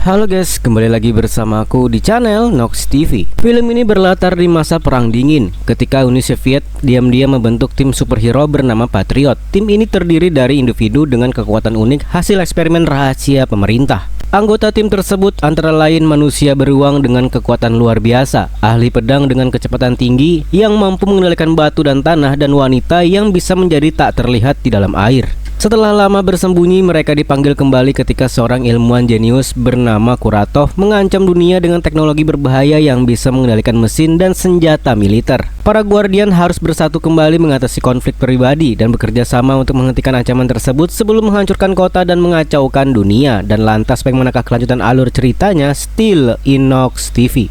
Halo guys, kembali lagi bersama aku di channel Nox TV. Film ini berlatar di masa Perang Dingin, ketika Uni Soviet diam-diam membentuk tim superhero bernama Patriot. Tim ini terdiri dari individu dengan kekuatan unik hasil eksperimen rahasia pemerintah. Anggota tim tersebut antara lain manusia beruang dengan kekuatan luar biasa, ahli pedang dengan kecepatan tinggi yang mampu mengendalikan batu dan tanah, dan wanita yang bisa menjadi tak terlihat di dalam air. Setelah lama bersembunyi, mereka dipanggil kembali ketika seorang ilmuwan jenius bernama Kuratov mengancam dunia dengan teknologi berbahaya yang bisa mengendalikan mesin dan senjata militer. Para Guardian harus bersatu kembali mengatasi konflik pribadi dan bekerja sama untuk menghentikan ancaman tersebut sebelum menghancurkan kota dan mengacaukan dunia. Dan lantas bagaimanakah kelanjutan alur ceritanya? Still in Nox TV.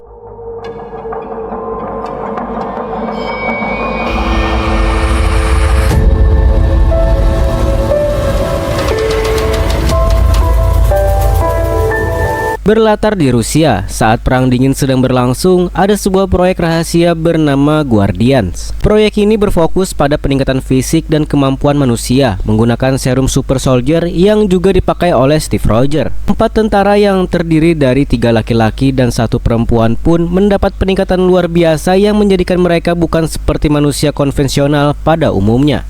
Berlatar di Rusia, saat Perang Dingin sedang berlangsung, ada sebuah proyek rahasia bernama Guardians. Proyek ini berfokus pada peningkatan fisik dan kemampuan manusia menggunakan serum super soldier yang juga dipakai oleh Steve Rogers. 4 tentara yang terdiri dari 3 laki-laki dan 1 perempuan pun mendapat peningkatan luar biasa yang menjadikan mereka bukan seperti manusia konvensional pada umumnya.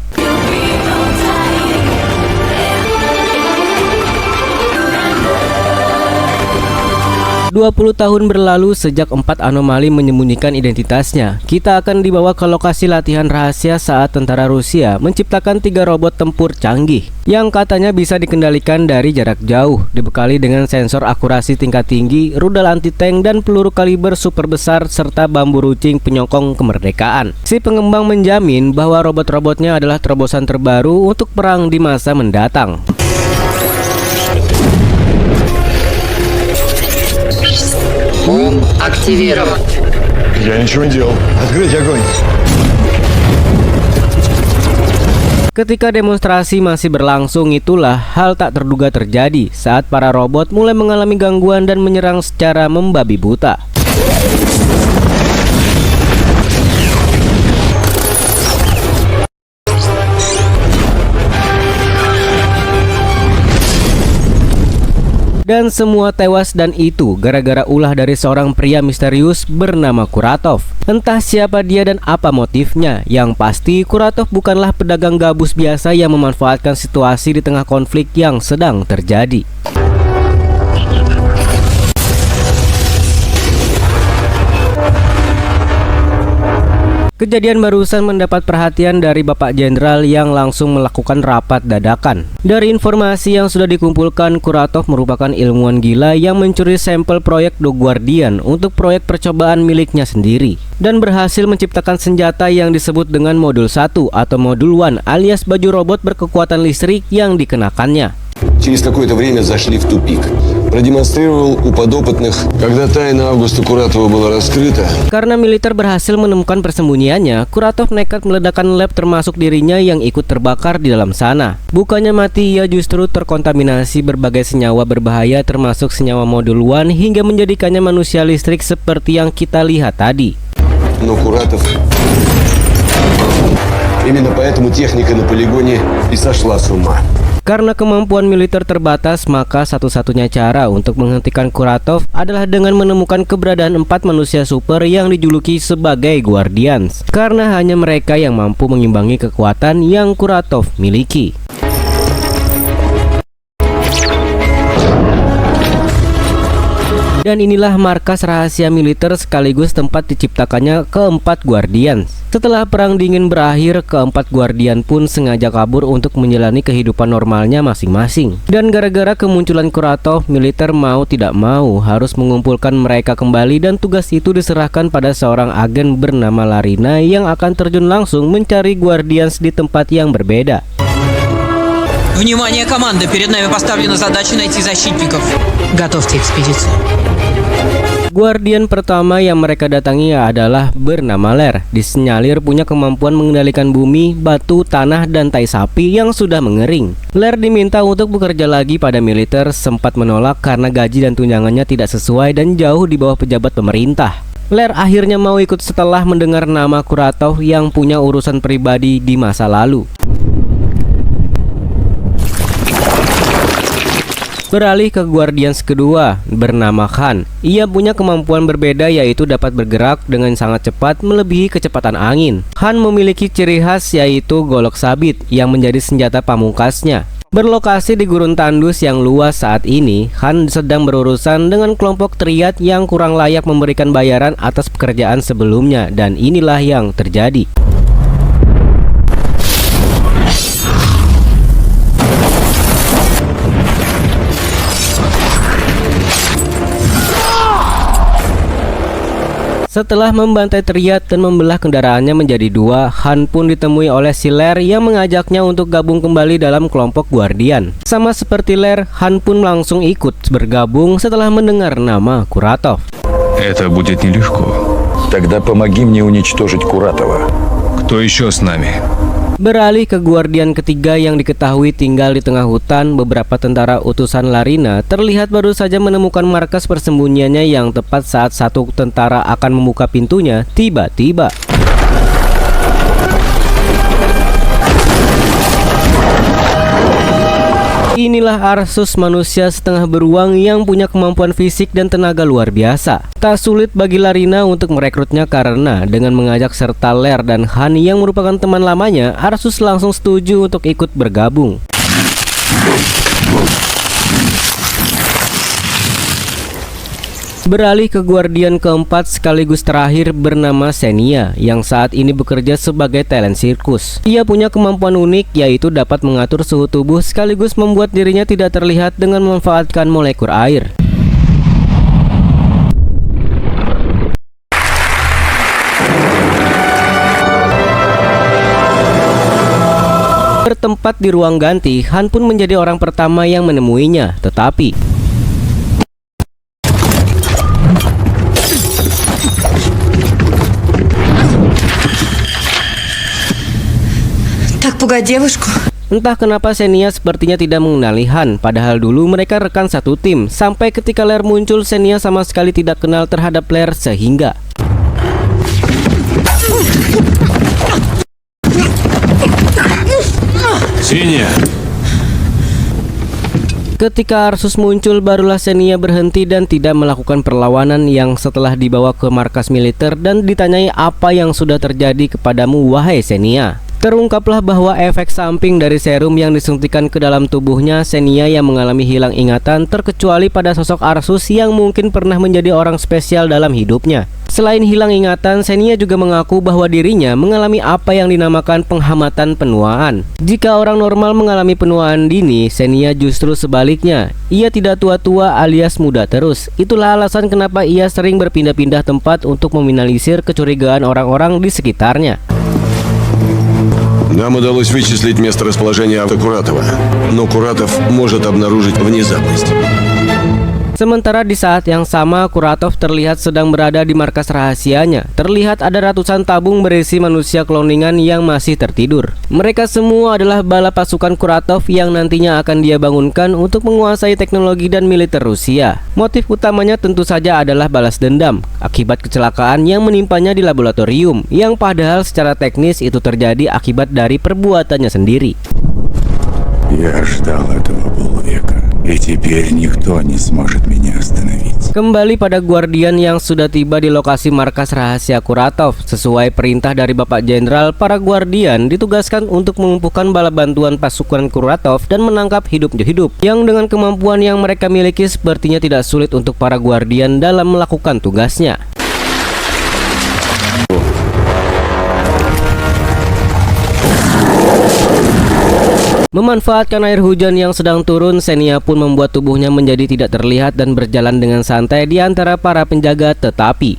20 tahun berlalu sejak 4 anomali menyembunyikan identitasnya. Kita akan dibawa ke lokasi latihan rahasia saat tentara Rusia menciptakan 3 robot tempur canggih yang katanya bisa dikendalikan dari jarak jauh, dibekali dengan sensor akurasi tingkat tinggi, rudal anti-tank, dan peluru kaliber super besar, serta bambu runcing penyokong kemerdekaan. Si pengembang menjamin bahwa robot-robotnya adalah terobosan terbaru untuk perang di masa mendatang. Бомб активирован. Я ничего не делал. Открыть огонь. Ketika demonstrasi masih berlangsung, itulah hal tak terduga terjadi saat para robot mulai mengalami gangguan dan menyerang secara membabi buta. Dan semua tewas, dan itu gara-gara ulah dari seorang pria misterius bernama Kuratov. Entah siapa dia dan apa motifnya. Yang pasti Kuratov bukanlah pedagang gabus biasa yang memanfaatkan situasi di tengah konflik yang sedang terjadi. Kejadian barusan mendapat perhatian dari Bapak Jenderal yang langsung melakukan rapat dadakan. Dari informasi yang sudah dikumpulkan, Kuratov merupakan ilmuwan gila yang mencuri sampel proyek The Guardian untuk proyek percobaan miliknya sendiri, dan berhasil menciptakan senjata yang disebut dengan Modul 1 atau Modul 1, alias baju robot berkekuatan listrik yang dikenakannya. Через какое-то время зашли в тупик. Продемонстрировал у подопытных, когда тайна Августа Куратова была раскрыта. Karena militer berhasil menemukan persembunyiannya, Kuratov nekat meledakkan lab termasuk dirinya yang ikut terbakar di dalam sana. Bukannya mati, ia justru terkontaminasi berbagai senyawa berbahaya termasuk senyawa Modul 1 hingga menjadikannya manusia listrik seperti yang kita lihat tadi. Но Куратов... Именно поэтому техника на полигоне и сошла с ума. Karena kemampuan militer terbatas, maka satu-satunya cara untuk menghentikan Kuratov adalah dengan menemukan keberadaan 4 manusia super yang dijuluki sebagai Guardians. Karena hanya mereka yang mampu mengimbangi kekuatan yang Kuratov miliki. Dan inilah markas rahasia militer sekaligus tempat diciptakannya keempat Guardians. Setelah Perang Dingin berakhir, keempat Guardian pun sengaja kabur untuk menjalani kehidupan normalnya masing-masing. Dan gara-gara kemunculan Kuratov, militer mau tidak mau harus mengumpulkan mereka kembali, dan tugas itu diserahkan pada seorang agen bernama Larina yang akan terjun langsung mencari Guardians di tempat yang berbeda. Внимание, команда! Перед нами поставлена задача найти защитников. Готовьте экспедицию. Guardian pertama yang mereka datangi adalah bernama Ler. Disinyalir punya kemampuan mengendalikan bumi, batu, tanah, dan tai sapi yang sudah mengering. Ler diminta untuk bekerja lagi pada militer, sempat menolak karena gaji dan tunjangannya tidak sesuai dan jauh di bawah pejabat pemerintah. Ler akhirnya mau ikut setelah mendengar nama Kuratov yang punya urusan pribadi di masa lalu. Beralih ke Guardians kedua bernama Han. Ia punya kemampuan berbeda, yaitu dapat bergerak dengan sangat cepat melebihi kecepatan angin. Han memiliki ciri khas yaitu golok sabit yang menjadi senjata pamungkasnya. Berlokasi di gurun tandus yang luas saat ini, Han sedang berurusan dengan kelompok triad yang kurang layak memberikan bayaran atas pekerjaan sebelumnya, dan inilah yang terjadi. Setelah membantai triad dan membelah kendaraannya menjadi dua, Han pun ditemui oleh si Lair yang mengajaknya untuk gabung kembali dalam kelompok Guardian. Sama seperti Lair, Han pun langsung ikut bergabung setelah mendengar nama Kuratov. Это будет нелегко. Тогда помоги мне уничтожить Куратова. Кто еще с нами? Beralih ke Guardian ketiga yang diketahui tinggal di tengah hutan, beberapa tentara utusan Larina terlihat baru saja menemukan markas persembunyiannya yang tepat saat satu tentara akan membuka pintunya, tiba-tiba inilah Arsus, manusia setengah beruang yang punya kemampuan fisik dan tenaga luar biasa. Tak sulit bagi Larina untuk merekrutnya karena dengan mengajak serta Lair dan Han yang merupakan teman lamanya, Arsus langsung setuju untuk ikut bergabung. Beralih ke Guardian keempat sekaligus terakhir bernama Xenia yang saat ini bekerja sebagai talent sirkus. Ia punya kemampuan unik yaitu dapat mengatur suhu tubuh sekaligus membuat dirinya tidak terlihat dengan memanfaatkan molekul air. Bertempat di ruang ganti, Han pun menjadi orang pertama yang menemuinya, tetapi Пугать девушку. entah kenapa Xenia sepertinya tidak mengenali Han, padahal dulu mereka rekan satu tim. Sampai ketika Lair muncul, Xenia sama sekali tidak kenal terhadap Lair sehingga Xenia. ketika Arsus muncul, barulah Xenia berhenti dan tidak melakukan perlawanan yang setelah dibawa ke markas militer dan ditanyai apa yang sudah terjadi kepadamu wahai Xenia. Terungkaplah bahwa efek samping dari serum yang disuntikan ke dalam tubuhnya Xenia yang mengalami hilang ingatan, terkecuali pada sosok Arsus yang mungkin pernah menjadi orang spesial dalam hidupnya. Selain hilang ingatan, Xenia juga mengaku bahwa dirinya mengalami apa yang dinamakan penghamatan penuaan. Jika orang normal mengalami penuaan dini, Xenia justru sebaliknya. Ia tidak tua-tua alias muda terus. Itulah alasan kenapa ia sering berpindah-pindah tempat untuk meminimalisir kecurigaan orang-orang di sekitarnya. Нам удалось вычислить месторасположение Куратова, но Куратов может обнаружить внезапность. Sementara di saat yang sama, Kuratov terlihat sedang berada di markas rahasianya. Terlihat ada ratusan tabung berisi manusia kloningan yang masih tertidur. Mereka semua adalah bala pasukan Kuratov yang nantinya akan dia bangunkan untuk menguasai teknologi dan militer Rusia. Motif utamanya tentu saja adalah balas dendam akibat kecelakaan yang menimpanya di laboratorium, yang padahal secara teknis itu terjadi akibat dari perbuatannya sendiri. Я ждал этого полвека, и теперь никто не сможет меня остановить. Kembali pada Guardian yang sudah tiba di lokasi markas rahasia Kuratov. Sesuai perintah dari Bapak Jenderal, para Guardian ditugaskan untuk mengumpulkan bala bantuan pasukan Kuratov dan menangkap hidup-hidup. Yang dengan kemampuan yang mereka miliki sepertinya tidak sulit untuk para Guardian dalam melakukan tugasnya. Memanfaatkan air hujan yang sedang turun, Xenia pun membuat tubuhnya menjadi tidak terlihat dan berjalan dengan santai di antara para penjaga, tetapi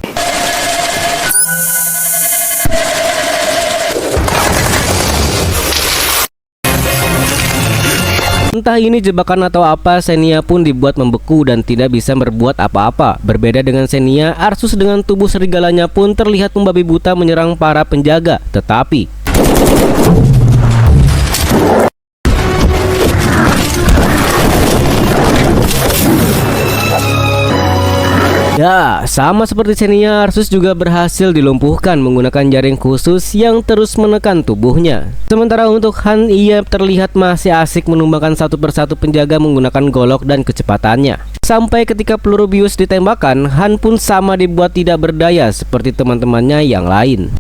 entah ini jebakan atau apa, Xenia pun dibuat membeku dan tidak bisa berbuat apa-apa. Berbeda dengan Xenia, Arsus dengan tubuh serigalanya pun terlihat membabi buta menyerang para penjaga, tetapi Ya, sama seperti Xenia, Arsus juga berhasil dilumpuhkan menggunakan jaring khusus yang terus menekan tubuhnya. Sementara untuk Han, ia terlihat masih asik menumbangkan satu persatu penjaga menggunakan golok dan kecepatannya. Sampai ketika peluru bius ditembakkan, Han pun sama dibuat tidak berdaya seperti teman-temannya yang lain.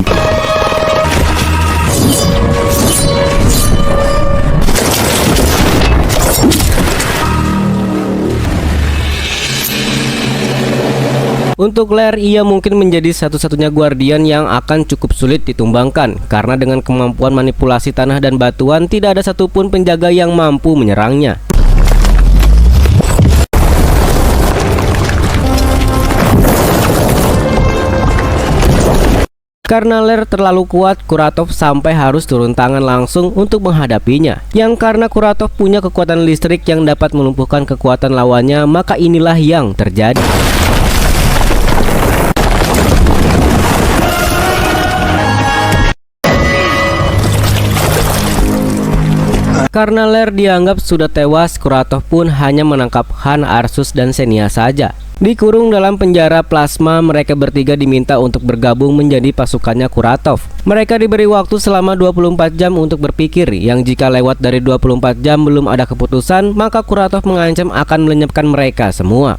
Untuk Lair, ia mungkin menjadi satu-satunya guardian yang akan cukup sulit ditumbangkan, karena dengan kemampuan manipulasi tanah dan batuan tidak ada satupun penjaga yang mampu menyerangnya. Karena Lair terlalu kuat, Kuratov sampai harus turun tangan langsung untuk menghadapinya. Yang karena Kuratov punya kekuatan listrik yang dapat melumpuhkan kekuatan lawannya, maka inilah yang terjadi. Karena Lair dianggap sudah tewas, Kuratov pun hanya menangkap Han, Arsus, dan Xenia saja. Dikurung dalam penjara plasma, mereka bertiga diminta untuk bergabung menjadi pasukannya Kuratov. Mereka diberi waktu selama 24 jam untuk berpikir, yang jika lewat dari 24 jam belum ada keputusan, maka Kuratov mengancam akan melenyapkan mereka semua.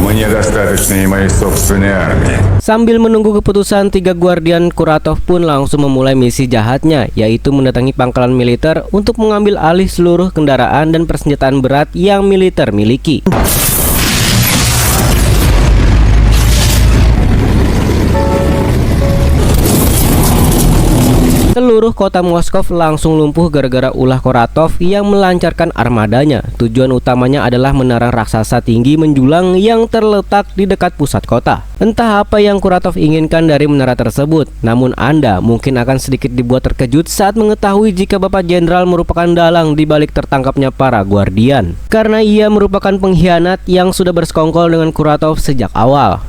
Мне достаточно и моей собственной армии. Sambil menunggu keputusan, tiga guardian Kuratov pun langsung memulai misi jahatnya, yaitu mendatangi pangkalan militer untuk mengambil alih seluruh kendaraan dan persenjataan berat yang militer miliki. Seluruh kota Moskow langsung lumpuh gara-gara ulah Kuratov yang melancarkan armadanya. Tujuan utamanya adalah menara raksasa tinggi menjulang yang terletak di dekat pusat kota. Entah apa yang Kuratov inginkan dari menara tersebut, namun Anda mungkin akan sedikit dibuat terkejut saat mengetahui jika Bapak Jenderal merupakan dalang di balik tertangkapnya para guardian. Karena ia merupakan pengkhianat yang sudah bersekongkol dengan Kuratov sejak awal.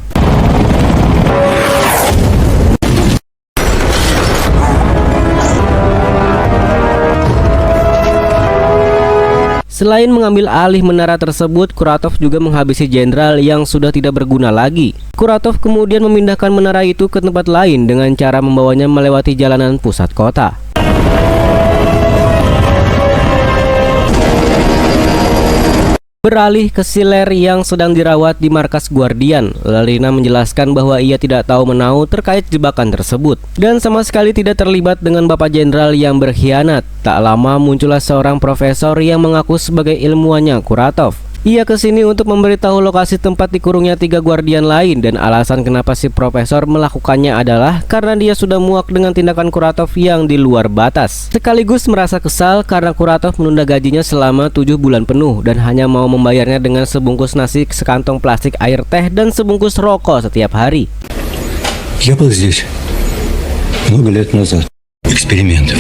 Selain mengambil alih menara tersebut, Kuratov juga menghabisi jenderal yang sudah tidak berguna lagi. Kuratov kemudian memindahkan menara itu ke tempat lain dengan cara membawanya melewati jalanan pusat kota. Beralih ke si Lair yang sedang dirawat di markas Guardian, Larina menjelaskan bahwa ia tidak tahu menahu terkait jebakan tersebut dan sama sekali tidak terlibat dengan Bapak Jenderal yang berkhianat. Tak lama muncullah seorang profesor yang mengaku sebagai ilmuwannya Kuratov. Ia kesini untuk memberitahu lokasi tempat dikurungnya tiga guardian lain, dan alasan kenapa si profesor melakukannya adalah karena dia sudah muak dengan tindakan Kuratov yang di luar batas. Sekaligus merasa kesal karena Kuratov menunda gajinya selama 7 bulan penuh dan hanya mau membayarnya dengan sebungkus nasi, sekantong plastik air teh, dan sebungkus rokok setiap hari. Я был здесь много лет назад. Экспериментов.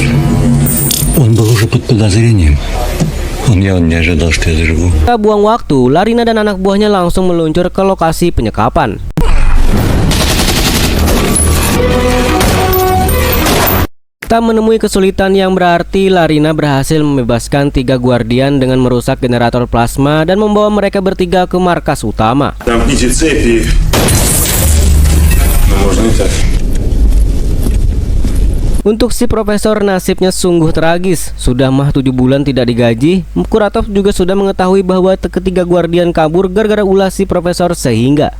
Он был уже под подозрением. Он явно не ожидал, что я заживу. Tak buang waktu, Larina dan anak buahnya langsung meluncur ke lokasi penyekapan. Tak menemui kesulitan yang berarti, Larina berhasil membebaskan tiga guardian dengan merusak generator plasma dan membawa mereka bertiga ke markas utama. Untuk si profesor nasibnya sungguh tragis. Sudah mah 7 bulan tidak digaji. Kuratov juga sudah mengetahui bahwa ketiga guardian kabur gara-gara ulah si profesor sehingga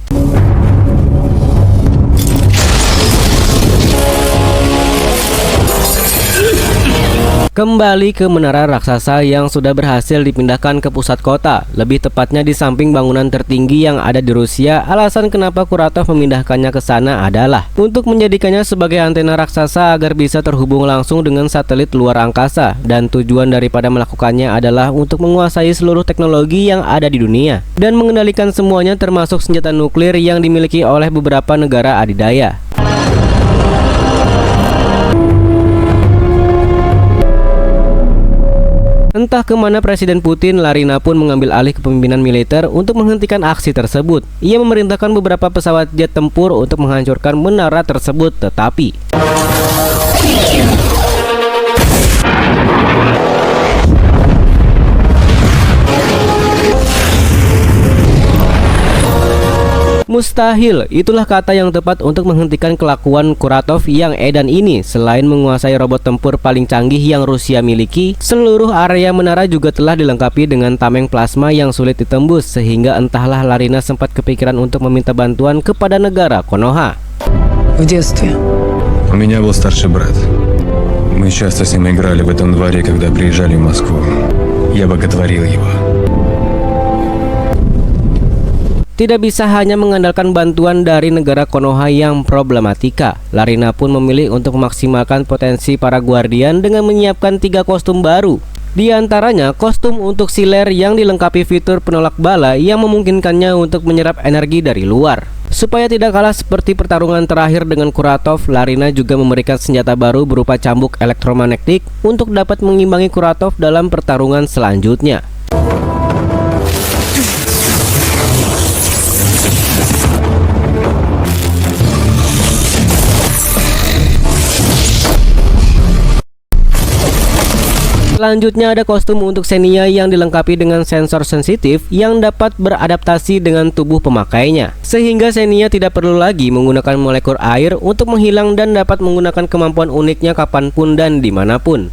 kembali ke menara raksasa yang sudah berhasil dipindahkan ke pusat kota, lebih tepatnya di samping bangunan tertinggi yang ada di Rusia. Alasan kenapa Kuratov memindahkannya ke sana adalah untuk menjadikannya sebagai antena raksasa agar bisa terhubung langsung dengan satelit luar angkasa, dan tujuan daripada melakukannya adalah untuk menguasai seluruh teknologi yang ada di dunia dan mengendalikan semuanya termasuk senjata nuklir yang dimiliki oleh beberapa negara adidaya. Entah kemana Presiden Putin, Larina pun mengambil alih kepemimpinan militer untuk menghentikan aksi tersebut. Ia memerintahkan beberapa pesawat jet tempur untuk menghancurkan menara tersebut, tetapi Mustahil, itulah kata yang tepat untuk menghentikan kelakuan Kuratov yang edan ini. Selain menguasai robot tempur paling canggih yang Rusia miliki, seluruh area menara juga telah dilengkapi dengan tameng plasma yang sulit ditembus, sehingga entahlah Larina sempat kepikiran untuk meminta bantuan kepada negara Konoha. В детстве. У меня был старший брат. Мы часто с ним играли в этом дворе, когда приезжали в Москву. Я боготворил его. Tidak bisa hanya mengandalkan bantuan dari negara Konoha yang problematika. Larina pun memilih untuk memaksimalkan potensi para Guardian dengan menyiapkan 3 kostum baru. Di antaranya kostum untuk Siler yang dilengkapi fitur penolak bala yang memungkinkannya untuk menyerap energi dari luar. Supaya tidak kalah seperti pertarungan terakhir dengan Kuratov, Larina juga memberikan senjata baru berupa cambuk elektromagnetik untuk dapat mengimbangi Kuratov dalam pertarungan selanjutnya. Selanjutnya ada kostum untuk Xenia yang dilengkapi dengan sensor sensitif yang dapat beradaptasi dengan tubuh pemakainya, sehingga Xenia tidak perlu lagi menggunakan molekul air untuk menghilang dan dapat menggunakan kemampuan uniknya kapanpun dan dimanapun.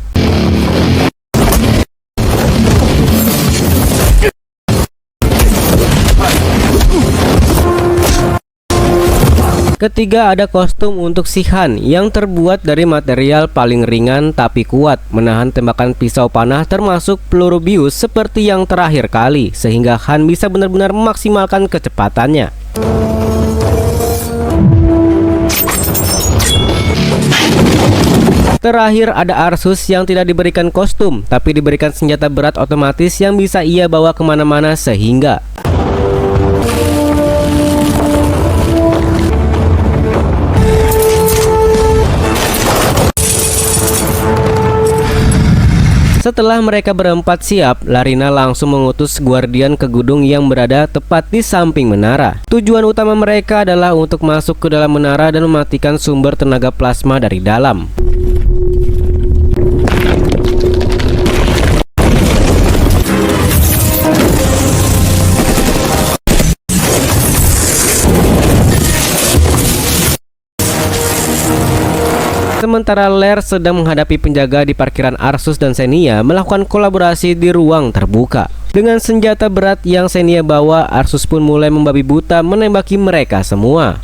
Ketiga ada kostum untuk si Han yang terbuat dari material paling ringan tapi kuat, menahan tembakan pisau panah termasuk peluru bius seperti yang terakhir kali, sehingga Han bisa benar-benar memaksimalkan kecepatannya. Terakhir ada Arsus yang tidak diberikan kostum tapi diberikan senjata berat otomatis yang bisa ia bawa kemana-mana, sehingga setelah mereka berempat siap, Larina langsung mengutus Guardian ke gedung yang berada tepat di samping menara. Tujuan utama mereka adalah untuk masuk ke dalam menara dan mematikan sumber tenaga plasma dari dalam. Sementara Lair sedang menghadapi penjaga di parkiran Arsus dan Xenia melakukan kolaborasi di ruang terbuka. Dengan senjata berat yang Xenia bawa, Arsus pun mulai membabi buta menembaki mereka semua.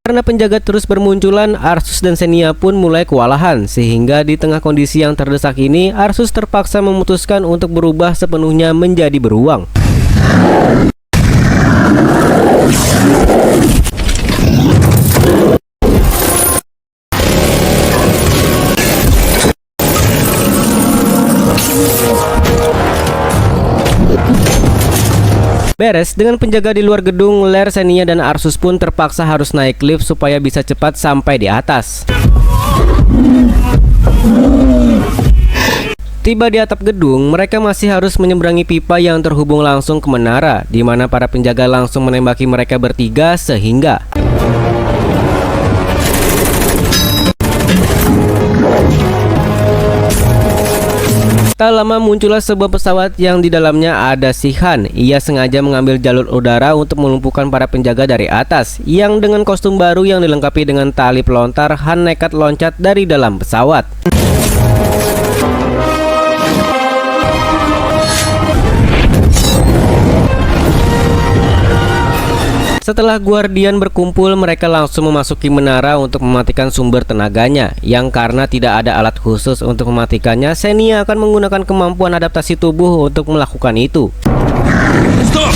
Karena penjaga terus bermunculan, Arsus dan Xenia pun mulai kewalahan, sehingga di tengah kondisi yang terdesak ini, Arsus terpaksa memutuskan untuk berubah sepenuhnya menjadi beruang. Beres dengan penjaga di luar gedung, Lair, Xenia, dan Arsus pun terpaksa harus naik lift supaya bisa cepat sampai di atas. Tiba di atap gedung, mereka masih harus menyeberangi pipa yang terhubung langsung ke menara, di mana para penjaga langsung menembaki mereka bertiga, sehingga tak lama muncullah sebuah pesawat yang di dalamnya ada si Han. Ia sengaja mengambil jalur udara untuk melumpuhkan para penjaga dari atas. Yang dengan kostum baru yang dilengkapi dengan tali pelontar, Han nekat loncat dari dalam pesawat. Setelah Guardian berkumpul, mereka langsung memasuki menara untuk mematikan sumber tenaganya, yang karena tidak ada alat khusus untuk mematikannya, Xenia akan menggunakan kemampuan adaptasi tubuh untuk melakukan itu. Stop!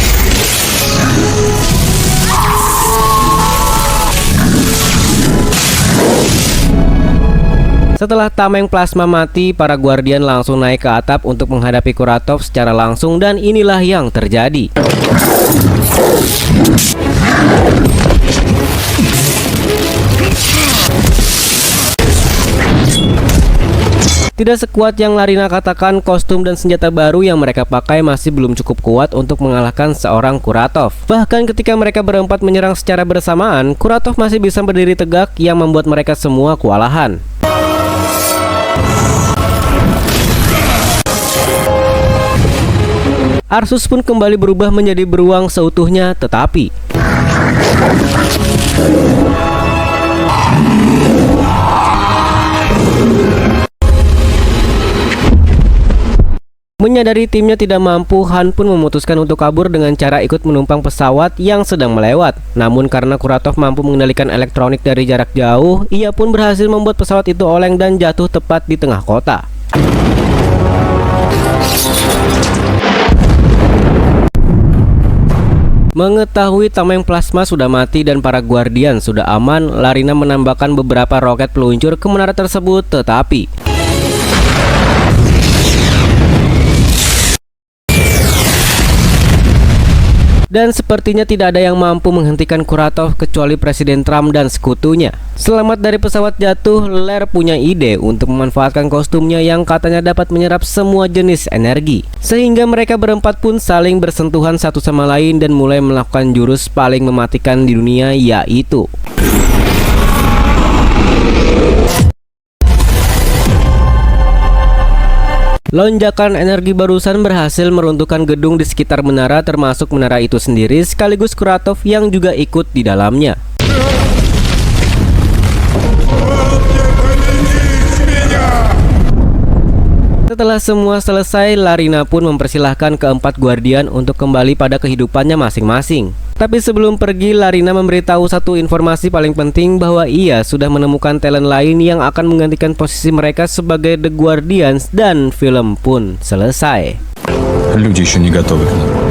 Setelah tameng plasma mati, para Guardian langsung naik ke atap untuk menghadapi Kuratov secara langsung, dan inilah yang terjadi. Tidak sekuat yang Larina katakan, kostum dan senjata baru yang mereka pakai masih belum cukup kuat untuk mengalahkan seorang Kuratov. Bahkan ketika mereka berempat menyerang secara bersamaan, Kuratov masih bisa berdiri tegak yang membuat mereka semua kewalahan. Arsus pun kembali berubah menjadi beruang seutuhnya, tetapi menyadari timnya tidak mampu, Han pun memutuskan untuk kabur dengan cara ikut menumpang pesawat yang sedang melewat. Namun karena Kuratov mampu mengendalikan elektronik dari jarak jauh, ia pun berhasil membuat pesawat itu oleng dan jatuh tepat di tengah kota. Mengetahui tameng plasma sudah mati dan para guardian sudah aman, Larina menambahkan beberapa roket peluncur ke menara tersebut, tetapi dan sepertinya tidak ada yang mampu menghentikan Kuratov kecuali Presiden Trump dan sekutunya. Selamat dari pesawat jatuh, Lair punya ide untuk memanfaatkan kostumnya yang katanya dapat menyerap semua jenis energi. Sehingga mereka berempat pun saling bersentuhan satu sama lain dan mulai melakukan jurus paling mematikan di dunia, yaitu lonjakan energi barusan berhasil meruntuhkan gedung di sekitar menara, termasuk menara itu sendiri, sekaligus Kuratov yang juga ikut di dalamnya. Setelah semua selesai, Larina pun mempersilahkan keempat guardian untuk kembali pada kehidupannya masing-masing. Tapi sebelum pergi, Larina memberitahu satu informasi paling penting, bahwa ia sudah menemukan talent lain yang akan menggantikan posisi mereka sebagai The Guardians, dan film pun selesai. Люди еще не готовы к нам.